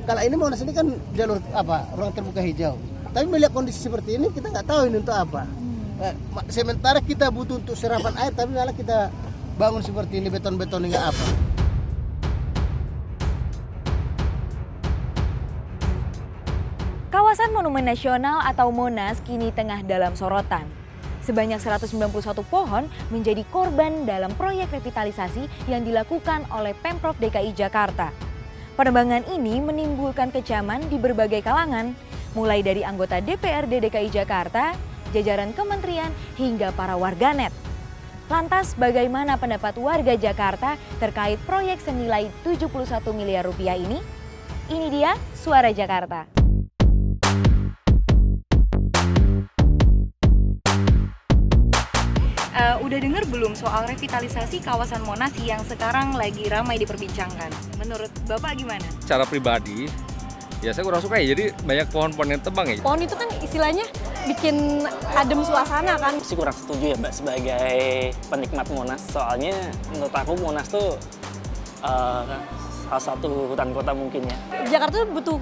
Kalau ini Monas ini kan jalur apa, ruang terbuka hijau. Tapi melihat kondisi seperti ini kita nggak tahu ini untuk apa. Sementara kita butuh untuk serapan air, tapi malah kita bangun seperti ini, beton-beton nggak apa. Kawasan Monumen Nasional atau Monas kini tengah dalam sorotan. Sebanyak 191 pohon menjadi korban dalam proyek revitalisasi yang dilakukan oleh Pemprov DKI Jakarta. Penebangan ini menimbulkan kecaman di berbagai kalangan, mulai dari anggota DPRD DKI Jakarta, jajaran kementerian, hingga para warganet. Lantas bagaimana pendapat warga Jakarta terkait proyek senilai 71 miliar rupiah ini? Ini dia Suara Jakarta. Udah dengar belum soal revitalisasi kawasan Monas yang sekarang lagi ramai diperbincangkan? Menurut Bapak gimana? Secara pribadi, ya saya kurang suka ya, jadi banyak pohon-pohon yang tebang ya. Pohon itu kan istilahnya bikin adem suasana kan. Sih kurang setuju ya Mbak sebagai penikmat Monas, soalnya menurut aku Monas tuh salah satu hutan kota mungkin ya. Jakarta tuh butuh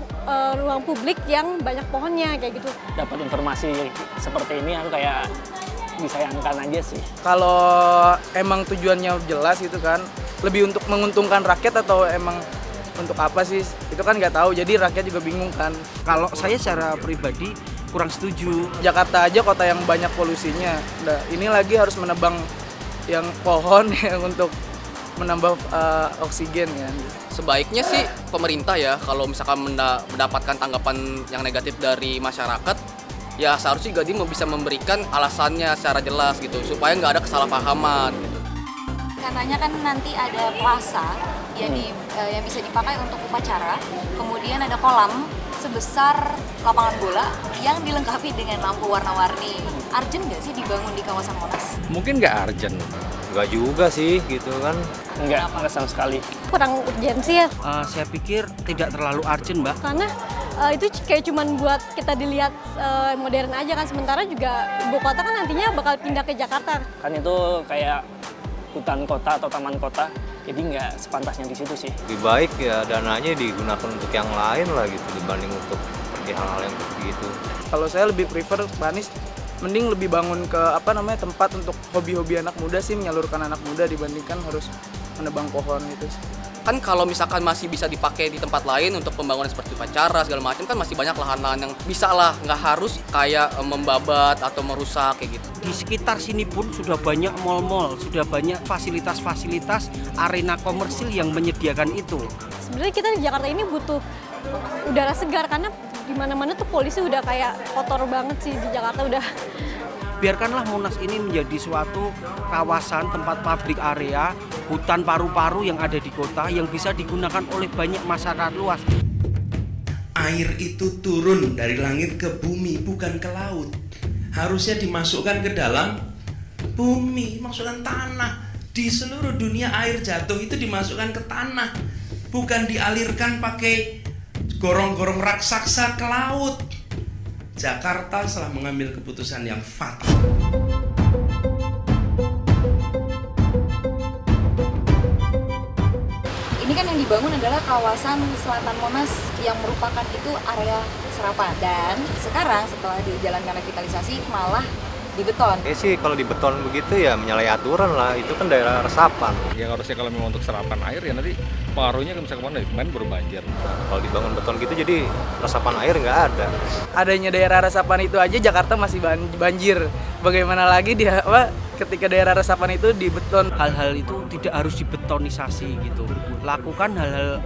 ruang publik yang banyak pohonnya kayak gitu. Dapat informasi seperti ini aku kayak disayangkan aja sih. Kalau emang tujuannya jelas gitu kan, lebih untuk menguntungkan rakyat atau emang untuk apa sih? Itu kan nggak tahu, jadi rakyat juga bingung kan. Kalau saya secara pribadi kurang setuju. Jakarta aja kota yang banyak polusinya. Nah, ini lagi harus menebang yang pohon yang untuk menambah oksigen kan. Sebaiknya sih pemerintah ya, kalau misalkan mendapatkan tanggapan yang negatif dari masyarakat, ya seharusnya juga dia bisa memberikan alasannya secara jelas gitu, supaya nggak ada kesalahpahaman gitu. Katanya kan nanti ada plaza yang bisa dipakai untuk upacara, kemudian ada kolam sebesar lapangan bola yang dilengkapi dengan lampu warna-warni. Urgent nggak sih dibangun di kawasan Monas? Mungkin nggak urgent. Nggak juga sih gitu kan. Enggak sama sekali. Kurang urgensi ya, Saya pikir tidak terlalu urgent, Mbak. karena itu kayak cuman buat kita dilihat modern aja kan. Sementara juga ibu kota kan nantinya bakal pindah ke Jakarta. Kan itu kayak hutan kota atau taman kota, jadi nggak sepantasnya di situ sih. Lebih baik ya dananya digunakan untuk yang lain lah gitu dibanding untuk seperti hal-hal yang begitu. Kalau saya lebih prefer Pak Anies mending lebih bangun ke tempat untuk hobi-hobi anak muda sih, menyalurkan anak muda dibandingkan harus menebang pohon gitu sih. Kan kalau misalkan masih bisa dipakai di tempat lain untuk pembangunan seperti upacara segala macam, kan masih banyak lahan-lahan yang bisa lah, nggak harus kayak membabat atau merusak kayak gitu. Di sekitar sini pun sudah banyak mal-mal, sudah banyak fasilitas-fasilitas arena komersil yang menyediakan itu. Sebenarnya kita di Jakarta ini butuh udara segar, karena di mana-mana tuh polisi udah kayak kotor banget sih di Jakarta udah. Biarkanlah Monas ini menjadi suatu kawasan tempat public area, hutan paru-paru yang ada di kota yang bisa digunakan oleh banyak masyarakat luas. Air itu turun dari langit ke bumi, bukan ke laut. Harusnya dimasukkan ke dalam bumi, masukkan tanah. Di seluruh dunia air jatuh itu dimasukkan ke tanah, bukan dialirkan pakai gorong-gorong raksasa ke laut. Jakarta telah mengambil keputusan yang fatal. Ini kan yang dibangun adalah kawasan selatan Monas yang merupakan itu area serapan. Dan sekarang setelah dijalankan revitalisasi malah dibeton. Sih kalau di beton begitu ya menyalahi aturan lah, itu kan daerah resapan. Yang harusnya kalau memang untuk serapan air ya nanti pengaruhnya kan bisa kemana, kemarin baru banjir. Kalau dibangun beton gitu jadi resapan air nggak ada. Adanya daerah resapan itu aja Jakarta masih banjir. Bagaimana lagi ketika daerah resapan itu di beton. Hal-hal itu tidak harus dibetonisasi gitu. Lakukan hal-hal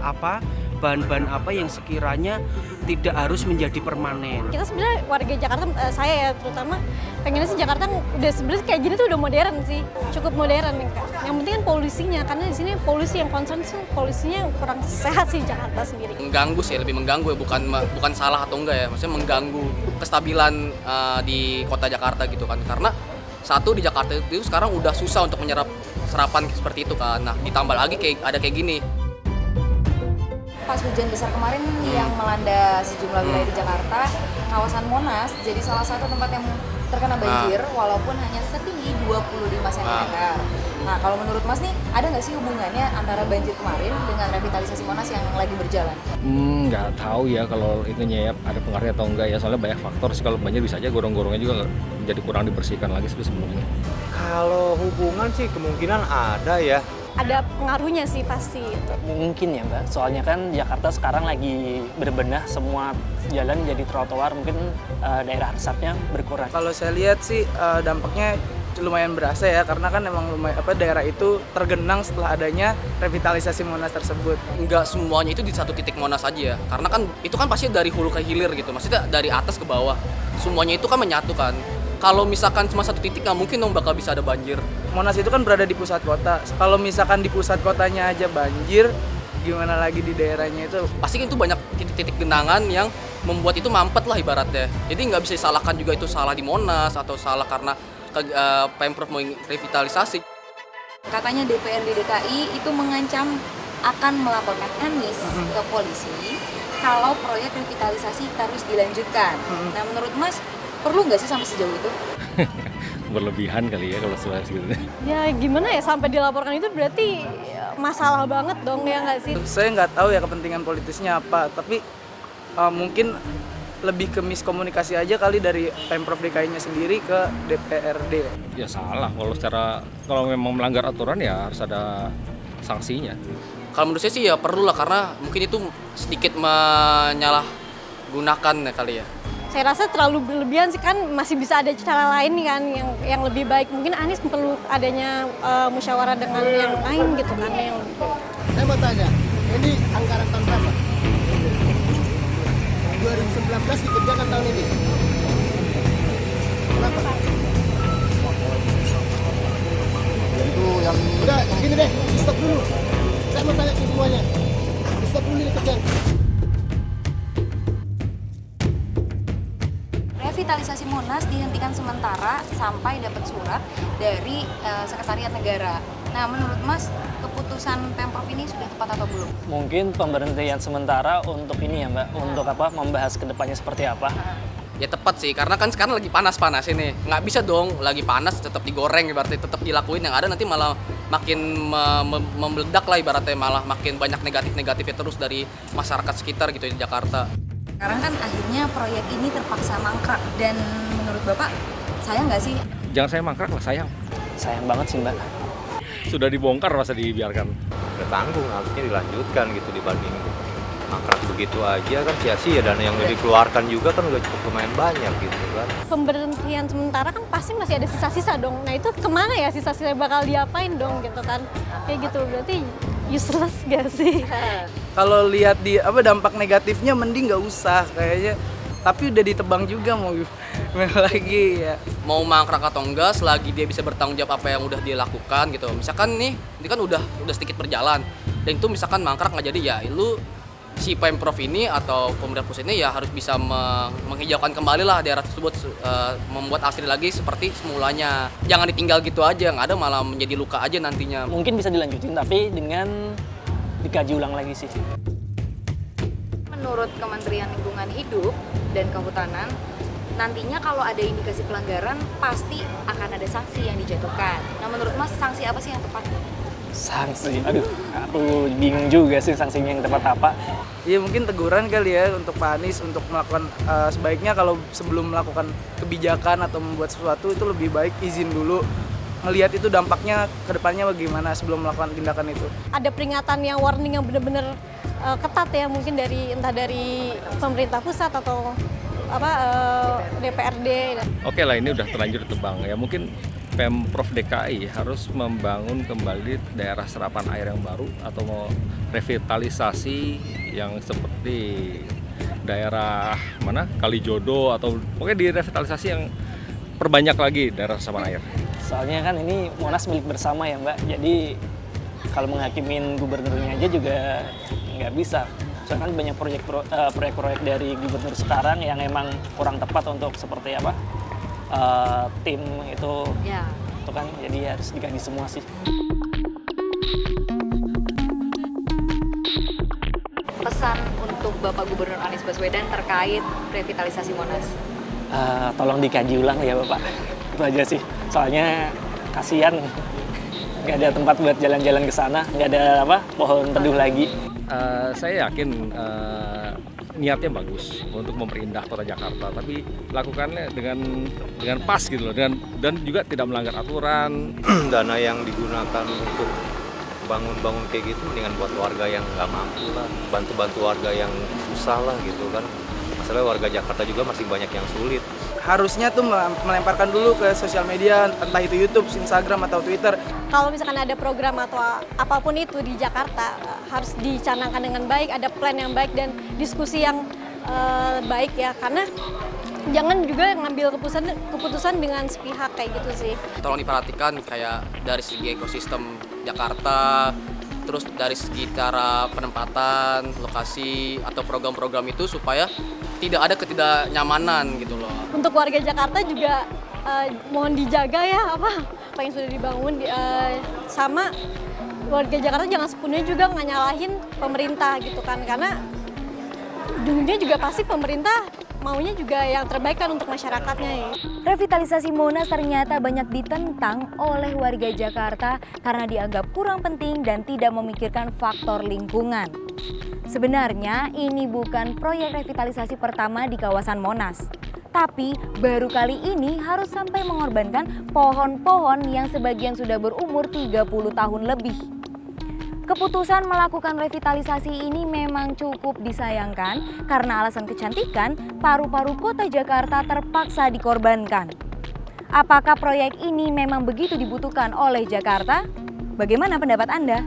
bahan-bahan apa yang sekiranya tidak harus menjadi permanen. Kita sebenarnya warga Jakarta, saya ya terutama, pengennya sih Jakarta udah sebenarnya kayak gini tuh udah modern sih, cukup modern nih Kak. Yang penting kan polusinya, karena di sini polusi yang concern sih polusinya kurang sehat sih Jakarta sendiri. Mengganggu sih, lebih mengganggu ya, bukan salah atau enggak ya, maksudnya mengganggu kestabilan di kota Jakarta gitu kan. Karena satu di Jakarta itu sekarang udah susah untuk menyerap serapan seperti itu kan. Nah ditambah lagi ada kayak gini. Pas hujan besar kemarin yang melanda sejumlah wilayah di Jakarta, kawasan Monas jadi salah satu tempat yang terkena banjir walaupun hanya setinggi 25 cm. Nah, kalau menurut Mas nih, ada nggak sih hubungannya antara banjir kemarin dengan revitalisasi Monas yang lagi berjalan? Nggak tahu ya kalau itunya ya ada pengaruhnya atau enggak ya, soalnya banyak faktor sih. Kalau banjir bisa aja gorong-gorongnya juga jadi kurang dibersihkan lagi sebelumnya. Kalau hubungan sih kemungkinan ada ya. Ada pengaruhnya sih pasti. Mungkin ya Mbak, soalnya kan Jakarta sekarang lagi berbenah, semua jalan jadi trotoar, mungkin daerah resapnya berkurang. Kalau saya lihat sih dampaknya lumayan berasa ya, karena kan emang lumayan daerah itu tergenang setelah adanya revitalisasi Monas tersebut. Nggak semuanya itu di satu titik Monas aja ya, karena kan itu kan pasti dari hulu ke hilir gitu, maksudnya dari atas ke bawah, semuanya itu kan menyatu kan. Kalau misalkan cuma satu titik nggak mungkin dong bakal bisa ada banjir. Monas itu kan berada di pusat kota, kalau misalkan di pusat kotanya aja banjir, gimana lagi di daerahnya itu? Pasti itu banyak titik-titik genangan yang membuat itu mampet lah ibaratnya. Jadi nggak bisa disalahkan juga itu salah di Monas atau salah karena Pemprov mau revitalisasi. Katanya DPRD DKI itu mengancam akan melaporkan Anies ke polisi kalau proyek revitalisasi terus dilanjutkan. Nah, menurut Mas, perlu nggak sih sampai sejauh itu? Berlebihan kali ya kalau soal gitu. Ya gimana ya, sampai dilaporkan itu berarti masalah banget dong, ya nggak sih? Saya nggak tahu ya kepentingan politisnya apa, tapi mungkin lebih ke miskomunikasi aja kali dari Pemprov DKI-nya sendiri ke DPRD. Ya salah, kalau memang melanggar aturan ya harus ada sanksinya. Kalau menurut saya sih ya perlu lah, karena mungkin itu sedikit menyalahgunakan ya kali ya. Saya rasa terlalu berlebihan sih, kan masih bisa ada cara lain kan yang lebih baik. Mungkin Anies perlu adanya musyawarah dengan yang lain gitu kan. Saya mau tanya, ini anggaran tahun berapa? 2019 dikerjakan tahun ini. Kenapa? Itu yang udah gini deh, stop dulu. Saya mau tanya ke semuanya. Stop dulu ini kerjaan. Revitalisasi Monas dihentikan sementara sampai dapat surat dari Sekretariat Negara. Nah, menurut Mas, keputusan Pemprov ini sudah tepat atau belum? Mungkin pemberhentian sementara untuk ini ya Mbak, untuk membahas kedepannya seperti apa. Ya tepat sih, karena kan sekarang lagi panas-panas ini. Nggak bisa dong lagi panas tetap digoreng, ibaratnya tetap dilakuin, yang ada nanti malah makin memeledak lah ibaratnya, malah makin banyak negatifnya terus dari masyarakat sekitar gitu di Jakarta. Sekarang kan akhirnya proyek ini terpaksa mangkrak, dan menurut Bapak, sayang nggak sih? Jangan saya mangkrak lah, sayang. Sayang banget sih Mbak. Sudah dibongkar masa dibiarkan. Udah tanggung, harusnya dilanjutkan gitu dibanding mangkrak begitu aja kan sia-sia, dan yang dikeluarkan juga kan udah cukup lumayan banyak gitu kan. Pemberhentian sementara kan pasti masih ada sisa-sisa dong. Nah itu kemana ya sisa-sisa, bakal diapain dong gitu kan? Kayak gitu, berarti useless gak sih? Kalau lihat di dampak negatifnya mending nggak usah kayaknya. Tapi udah ditebang juga mau lagi ya. Mau mangkrak atau enggak, selagi dia bisa bertanggung jawab apa yang udah dia lakukan gitu. Misalkan nih, ini kan udah sedikit berjalan, dan itu misalkan mangkrak nggak jadi, ya lu si Pemprov ini atau pemerintah pusat ini ya harus bisa menghijaukan kembali lah daerah tersebut, membuat asli lagi seperti semulanya. Jangan ditinggal gitu aja, nggak ada malah menjadi luka aja nantinya. Mungkin bisa dilanjutin tapi dengan dikaji ulang lagi sih. Menurut Kementerian Lingkungan Hidup dan Kehutanan, nantinya kalau ada indikasi pelanggaran pasti akan ada sanksi yang dijatuhkan. Nah, menurut Mas, sanksi apa sih yang tepat? Sanksi? Aduh, aku bingung juga sih sanksinya yang tepat apa. Ya mungkin teguran kali ya untuk Pak Anies, untuk melakukan sebaiknya kalau sebelum melakukan kebijakan atau membuat sesuatu itu lebih baik izin dulu, ngelihat itu dampaknya ke depannya bagaimana sebelum melakukan tindakan itu. Ada peringatan yang warning yang benar-benar ketat ya, mungkin entah dari pemerintah pusat atau DPRD. Oke lah, ini udah terlanjur tebang ya, mungkin Pemprov DKI harus membangun kembali daerah serapan air yang baru atau mau revitalisasi yang seperti daerah Kalijodo, atau pokoknya direvitalisasi yang perbanyak lagi daerah serapan air. Soalnya kan ini Monas milik bersama ya Mbak, jadi kalau menghakimin gubernurnya aja juga nggak bisa. Soalnya kan banyak proyek-proyek dari gubernur sekarang yang emang kurang tepat untuk seperti tim itu, Ya. Itu kan jadi harus diganti semua sih. Pesan untuk Bapak Gubernur Anies Baswedan terkait revitalisasi Monas. tolong dikaji ulang ya Bapak. Itu aja sih. Soalnya kasihan nggak ada tempat buat jalan-jalan ke sana, nggak ada pohon teduh lagi. Saya yakin niatnya bagus untuk memperindah kota Jakarta, tapi lakukannya dengan pas gitu loh, dan juga tidak melanggar aturan. Dana yang digunakan untuk bangun-bangun kayak gitu mendingan buat warga yang nggak mampu lah, bantu-bantu warga yang susah lah gitu kan. Masalahnya warga Jakarta juga masih banyak yang sulit. Harusnya tuh melemparkan dulu ke sosial media, entah itu YouTube, Instagram, atau Twitter. Kalau misalkan ada program atau apapun itu di Jakarta, harus dicanangkan dengan baik, ada plan yang baik dan diskusi yang baik ya, karena jangan juga ngambil keputusan dengan sepihak kayak gitu sih. Tolong diperhatikan kayak dari segi ekosistem Jakarta, terus dari segi cara penempatan, lokasi, atau program-program itu supaya tidak ada ketidaknyamanan gitu loh. Untuk warga Jakarta juga mohon dijaga ya apa yang sudah dibangun, sama warga Jakarta jangan sepenuhnya juga nggak nyalahin pemerintah gitu kan, karena ujungnya juga pasti pemerintah maunya juga yang terbaik kan untuk masyarakatnya ya. Revitalisasi Monas ternyata banyak ditentang oleh warga Jakarta karena dianggap kurang penting dan tidak memikirkan faktor lingkungan. Sebenarnya ini bukan proyek revitalisasi pertama di kawasan Monas. Tapi baru kali ini harus sampai mengorbankan pohon-pohon yang sebagian sudah berumur 30 tahun lebih. Keputusan melakukan revitalisasi ini memang cukup disayangkan karena alasan kecantikan, paru-paru kota Jakarta terpaksa dikorbankan. Apakah proyek ini memang begitu dibutuhkan oleh Jakarta? Bagaimana pendapat Anda?